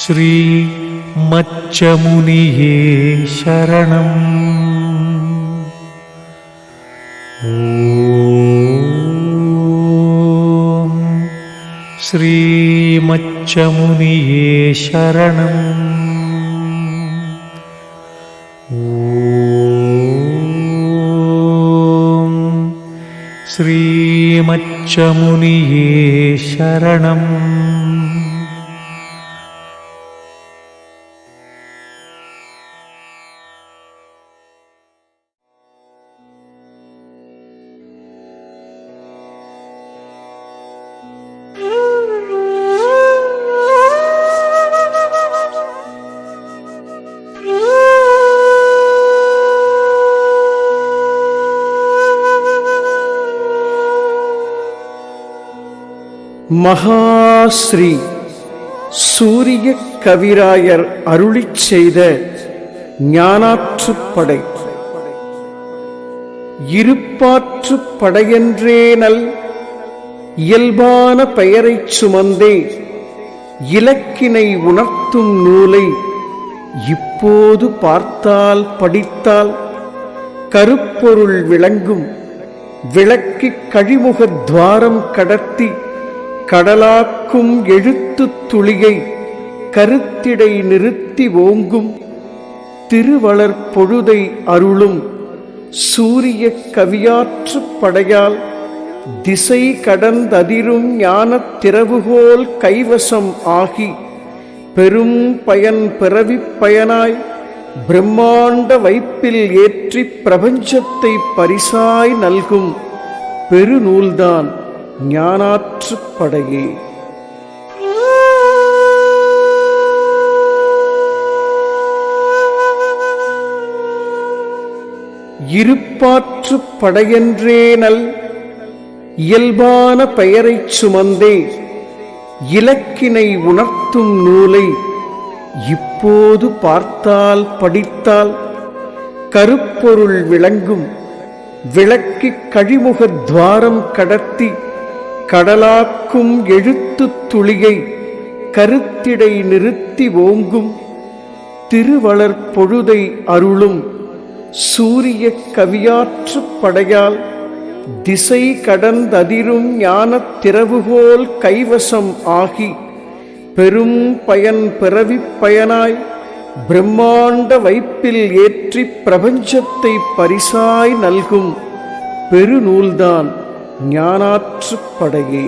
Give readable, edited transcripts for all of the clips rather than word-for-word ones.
ஸ்ரீ மச்சமுனியே சரணம். ஓம் ஸ்ரீ மச்சமுனியே சரணம். ஓம் ஸ்ரீ மச்சமுனியே சரணம். மகாஸ்ரீ சூரிய கவிராயர் அருளிச் செய்த ஞானாற்றுப்படை. இருப்பாற்றுப் படையென்றே நல் இயல்பான பெயரைச் சுமந்தே இலக்கினை உணர்த்தும் நூலை இப்போது பார்த்தால் படித்தால் கருப்பொருள் விளங்கும். விளக்கிக் கழிமுகத் துவாரம் கடத்தி கடலாக்கும் எழுத்துத் துளியை கருத்திடை நிறுத்தி ஓங்கும். திருவளர் பொழுதை அருளும் சூரிய கவியாற்றுப் படையால் திசை கடந்ததிரும் ஞானத் திறவுகோல் கைவசம் ஆகி பெரும் பயன் பிறவிப் பயனாய் பிரம்மாண்ட வைப்பில் ஏற்றி பிரபஞ்சத்தை பரிசாய் நல்கும் பெருநூல்தான் ஞானாற்றுப்படையே. இருப்பாற்றுப் படையென்றே நல் இயல்பான பெயரைச் சுமந்தே இலக்கினை உணர்த்தும் நூலை இப்போது பார்த்தால் படித்தால் கருப்பொருள் விளங்கும். விளக்கிக் கழிமுகத் துவாரம் கடத்தி கடலாக்கும் எழுத்துத் துளியை கருத்திடை நிறுத்தி ஓங்கும். திருவளர் பொழுதை அருளும் சூரிய கவியாற்றுப் படையால் திசை கடந்ததிரும் ஞானத் திறவுகோல் கைவசம் ஆகி பெரும் பயன் பிறவிப் பயனாய் பிரம்மாண்ட வைப்பில் ஏற்றி பிரபஞ்சத்தை பரிசாய் நல்கும் பெருநூல்தான் ஞானாற்றுப்படையே.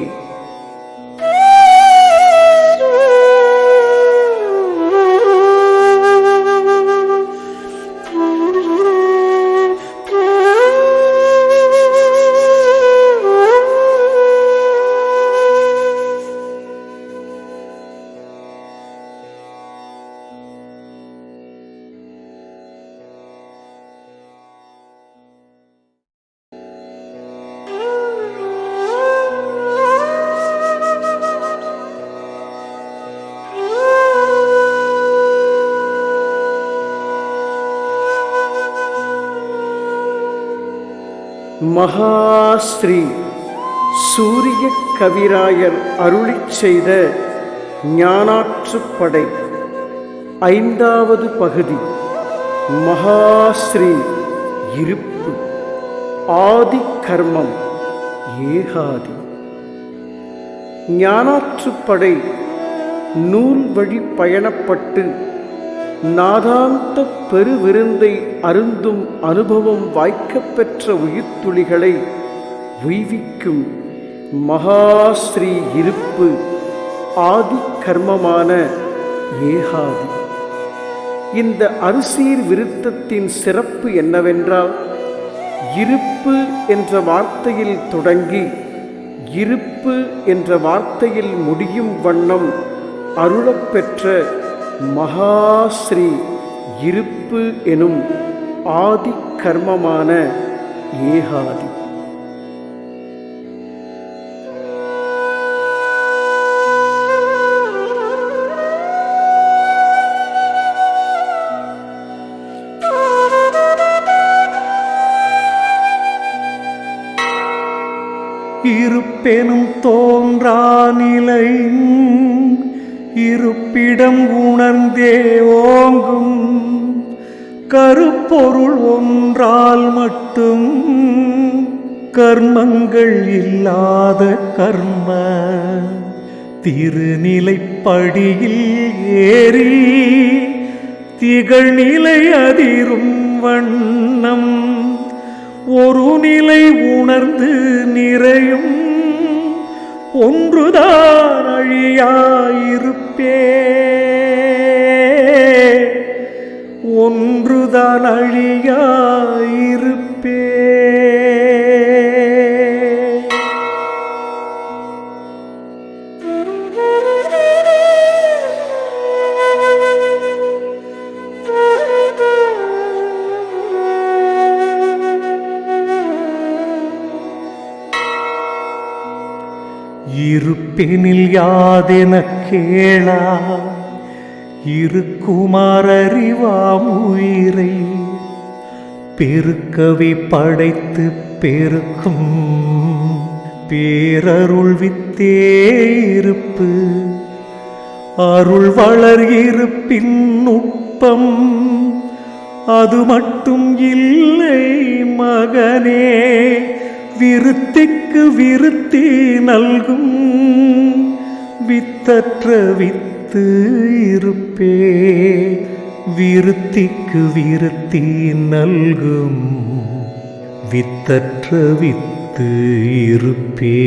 மகாஸ்ரீ சூரிய கவிராயர் அருளிச் செய்த ஞானாற்றுப்படை 5வது பகுதி. மகாஸ்ரீ இருப்பு. ஆதி கர்மம் ஏகாதி. ஞானாற்றுப்படை நூல் வழி பயணப்பட்டு நாதாந்த பெருவிருந்தை அருந்தும் அனுபவம் வாய்க்கப்பெற்ற உயிர்த்துளிகளை உய்விக்கும் மகாஸ்ரீ இருப்பு ஆதி கர்மமான ஏகாதி. இந்த அரிசீர் விருத்தத்தின் சிறப்பு என்னவென்றால், இருப்பு என்ற வார்த்தையில் தொடங்கி இருப்பு என்ற வார்த்தையில் முடியும் வண்ணம் அருளப்பெற்ற மகாஸ்ரீ இருப்பு எனும் ஆதி கர்மமான ஏகாதி. இருப்பெனும் தோன்றா நிலை இருப்பிடம் உணர்ந்தே ஓங்கும் கருப்பொருள் ஒன்றால் மட்டும் கர்மங்கள் இல்லாத கர்ம திருநிலைப்படியில் ஏறி திகழ்நிலை அதிரும் வண்ணம் ஒரு நிலை உணர்ந்து நிறையும் ஒன்றுதான் அழியாயிருப்பே ஒன்றுதான் அழியாயிருப்பே இருப்பெனில் யாதெனக் கேளா இருக்குமாறறிவாம் உயிரை பெருக்கவே படைத்து பெருக்கும் பேரருள் வித்தே இருப்பு அருள் வளர் இருப்பின் நுட்பம் அது மட்டும் இல்லை மகனே விருத்திக்கு விருத்தி நல்கும் வித்தற்ற வித்து இருப்பே விருத்திக்கு விருத்தி நல்கும் வித்தற்ற வித்து இருப்பே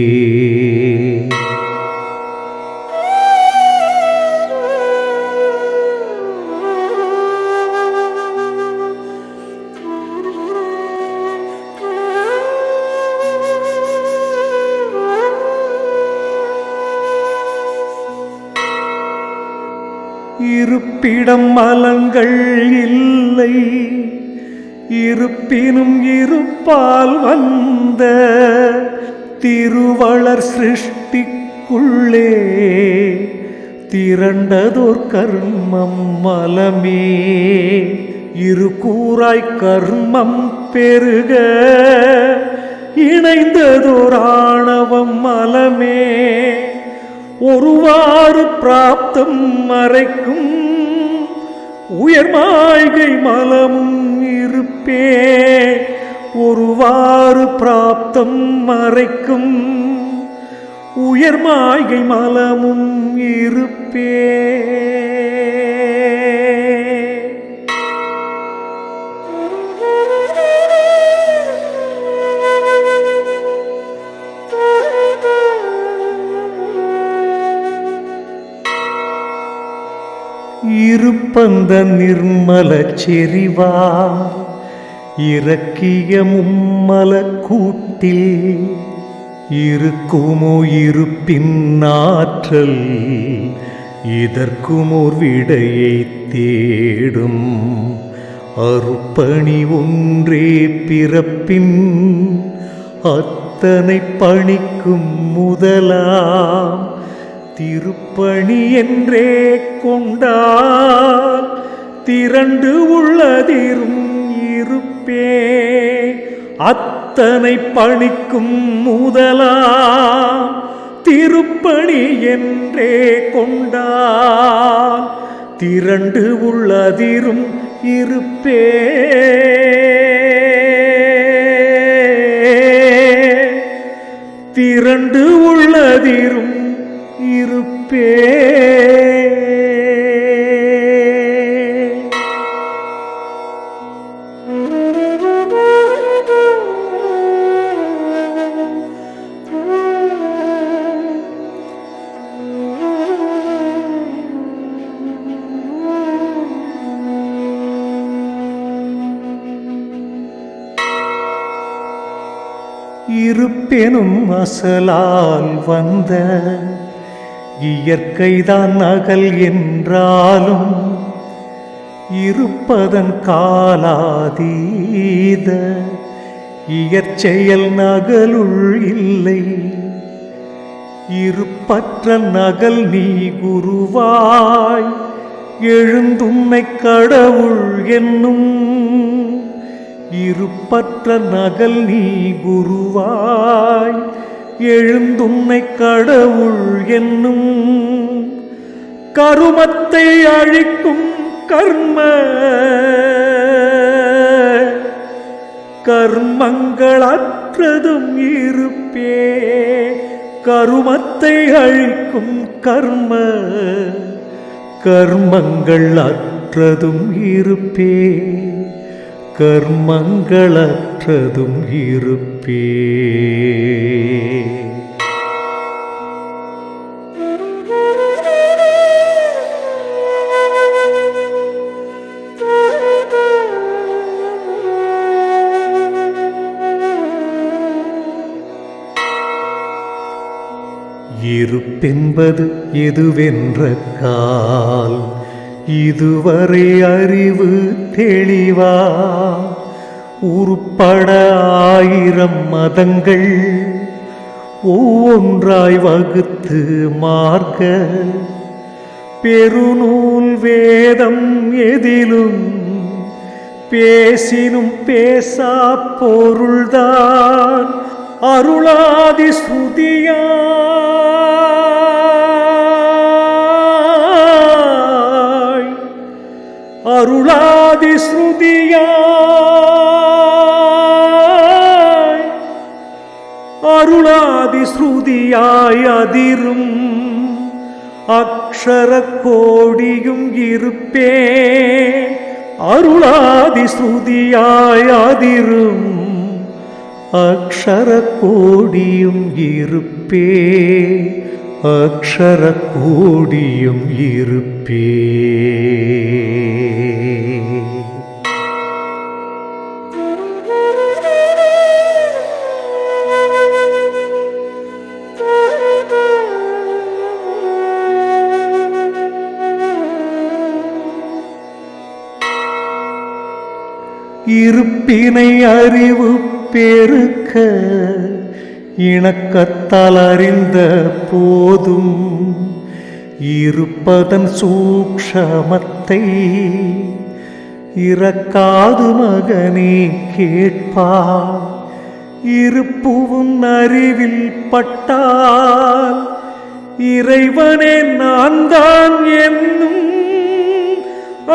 இருப்பிடம் மலங்கள் இல்லை இருப்பினும் இருப்பால் வந்த திருவளர் சிருஷ்டிக்குள்ளே திரண்டதோர் கர்மம் மலமே இரு கூறாய் கர்மம் பெருக இணைந்ததோர் ஆணவம் மலமே ஒருவாறு பிராப்தம் மறைக்கும் உயர்மாய்கை மலமும் இருப்பே ஒருவாறு பிராப்தம் மறைக்கும் உயர்மாய்கை மலமும் இருப்பே இருப்பந்த நிர்மல செறிவா இறக்கிய மும்மல கூட்டில் இருக்குமோ இருப்பின் ஆற்றல் இதற்குமோர் விடையை தேடும் அருப்பணி ஒன்றே பிறப்பின் அத்தனை பணிக்கும் முதலாம் திருப்பணி என்றே கொண்டால் திரண்டு உள்ளதிரும் இருப்பே அத்தனை பணிக்கும் முதலாம் திருப்பணி என்றே கொண்டால் திரண்டு உள்ளதிரும் இருப்பே திரண்டு உள்ளதிரும் இருப்பே இருப்பெனும் அசலால் வந்த இயற்கைதான் நகல் என்றாலும் இருப்பதன் காலாதீத இயற்செயல் நகலுள் இல்லை இருப்பற்ற நகல் நீ குருவாய் எழுந்துன்னை கடவுள் என்னும் இருப்பற்ற நகல் நீ குருவாய் எழுந்துன்னை கடவுள் என்னும் கருமத்தை அழிக்கும் கர்ம கர்மங்களற்றதும் இருப்பே. கருமத்தை அழிக்கும் கர்ம கர்மங்கள் அற்றதும் இருப்பே. கர்மங்களற்றதும் இருப்பே. இருப்பென்பது எதுவென்ற கால் இதுவரை அறிவு தெளிவா. உருப்பட 1000 மதங்கள் ஒவ்வொன்றாய் வகுத்து மார்க்க பெருநூல் வேதம் எதிலும் பேசினும் பேசா பொருள்தான் அருளாதி ஸ்ருதியாய். அருளாதி ஸ்ருதியாய். அருளாதி ஸ்ருதியாய் அதிரும் அக்ஷர கோடியும் இருப்பே. அருளாதி ஸ்ருதியாய் அதிரும் அக்ஷர கோடியும் இருப்பே. அக்ஷர கோடியும் இருப்பே. இருப்பினை அறிவு பெருக்க இணக்கத்தால் அறிந்த போதும் இருப்பதன் சூக்ஷமத்தை இறக்காது மகனே கேட்பார். இருப்புவும் அறிவில் பட்டால் இறைவனே நான் தான் என்னும்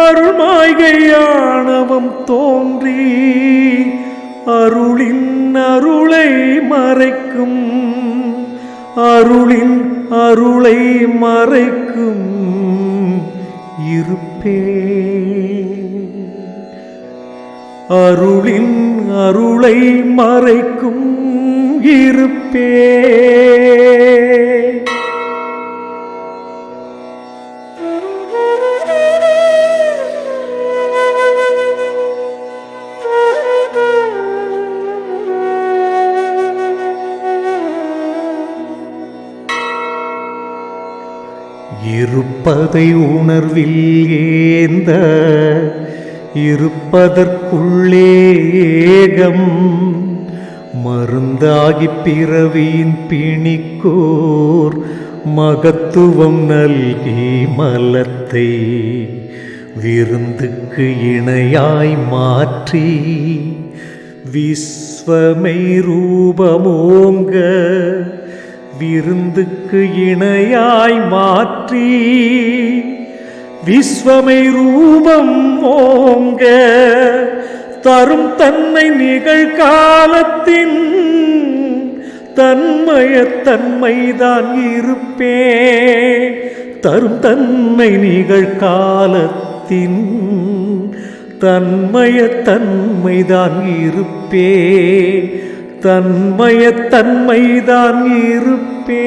அருள்மாய்கையானவம் தோன்றி அருளின் அருளை மறைக்கும். அருளின் அருளை மறைக்கும் இருப்பே. அருளின் அருளை மறைக்கும் இருப்பே. இருப்பதை உணர்வில் ஏந்த இருப்பதற்குள்ளே ஏகம் மருந்தாகி பிறவியின் பிணிக்கோர் மகத்துவம் நல்கி மலத்தை விருந்துக்கு இணையாய் மாற்றி விஸ்வமை ரூபமோங்க. விருந்துக்கு இணையாய் மாற்றி விஸ்வமை ரூபம் ஓங்க தரும் தன்னை நிகழ்காலத்தின் தன்மைதான் இருப்பே. தரும் தன்னை நிகழ்காலத்தின் தன்மைதான் இருப்பே. தன்மைதான் இருப்பே.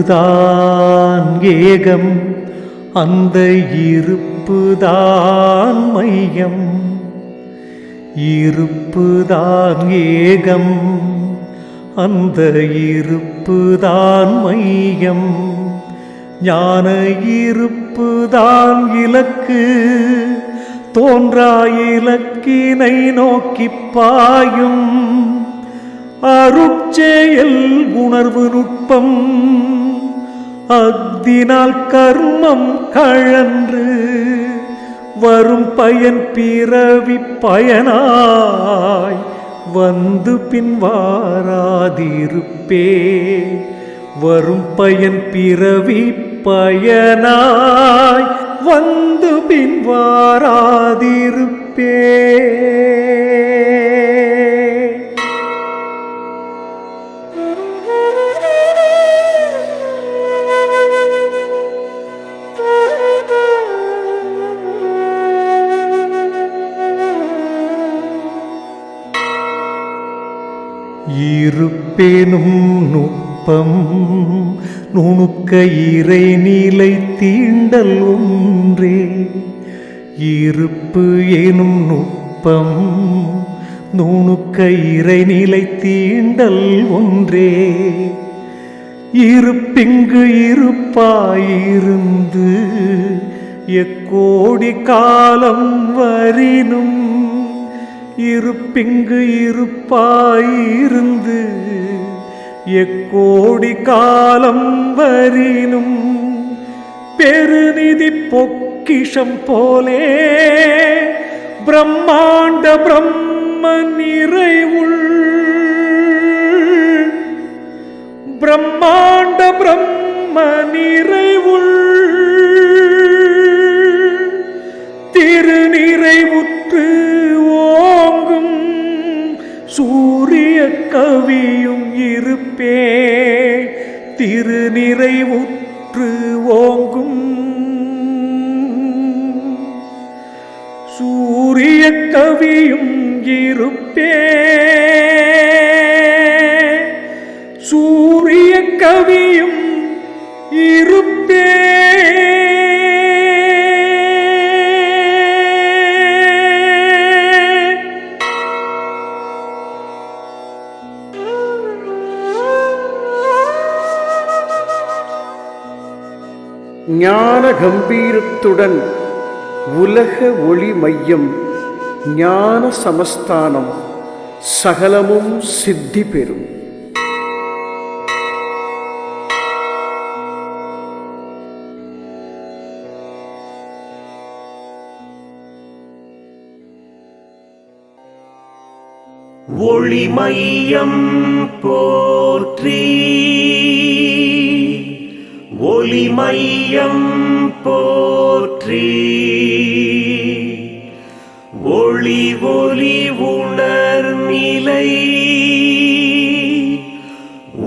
இருப்புதான் ஏகம் அந்த இருப்புதான் மையம். இருப்புதான் ஏகம் அந்த இருப்புதான் மையம். ஞான இருப்புதான் இலக்கு தோன்றா இலக்கினை நோக்கிப் பாயும் அருட்செயல் உணர்வு நுட்பம் அக்தினால் கர்மம் கழன்று வரும் பயன் பிறவி பயனாய் வந்து பின் வாராதிருப்பே. வரும் பயன் பிறவி பயனாய் வந்து பின் வாராதிருப்பே. இருப்பேனும் நுட்பம் நுணுக்க இறைநிலை தீண்டல் ஒன்றே. இருப்பு எனும் நுட்பம் நுணுக்க இறைநிலை தீண்டல் ஒன்றே. இருப்பிங்கு இருப்பாயிருந்து எக்கோடி காலம் வரினும் இருப்பிங்கு இருப்பாயிருந்து எக்கோடி காலம் வரினும் பெருநிதி பொக்கிஷம் போலே பிரம்மாண்ட பிரம்ம நிறைவுள் பிரம்மாண்ட பிரம்ம நிறைவுள் திருநிறைவுற்று ஓங்கும் சூரிய கவியும் இருப்பே. திருநிறைவுற்று ஓங்கும் சூரிய கவியும் இருப்பே. சூரிய கவியும் இருப்பே. ஞான கம்பீரத்துடன் உலக ஒளி மையம் ஞான சமஸ்தானம் சகலமும் சித்தி பெறும். ஒளிமையம் போற்றி ஒளிமையம் போற்றி. ஒளி ஒளி உணர்நிலை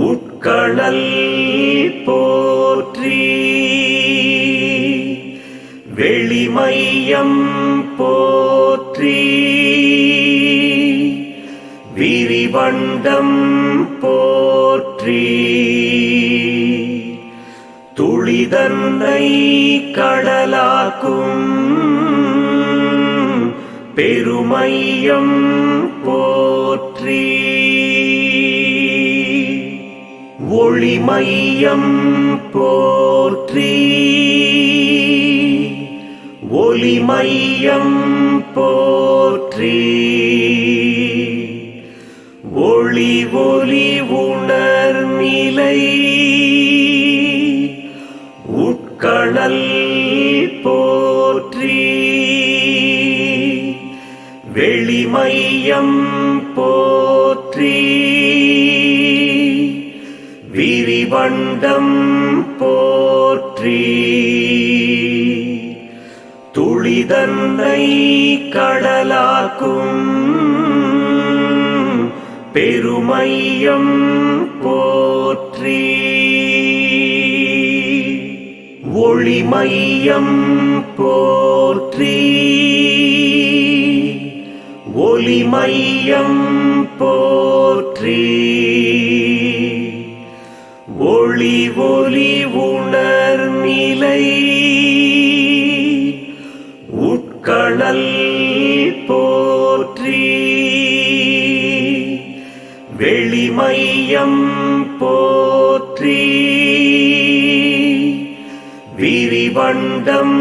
உட்கணல் போற்றி. வெளிமையம் போற்றி. விரிவண்டம் போற்றி. துளிதன்னை கடலாக்கும் பெருமையம் போற்றி. ஒளிமையம் போற்றி. ஒளிமையம் போற்றி. ஒளி ஒளி உணர்நிலை உட்கணல் போற்றி. வெளிமையம் போற்றி. விரிவண்டம் போற்றி. துளிதன்னை கடலாக்கும் பெருமையம் போற்றி. ஒளிமையம் போற்றி. ஒளிமையம் போற்றி. ஒளி ஒளி உணர்நிலை உட்கணல் போற்றி. வெளிமையம் போற்றி. விரிவண்டம்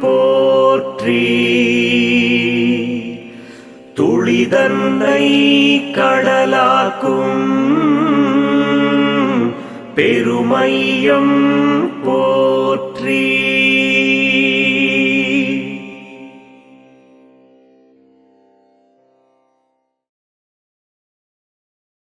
போற்றி. துளிதன்னை கடலாக்கும் பெருமையம் போற்றி.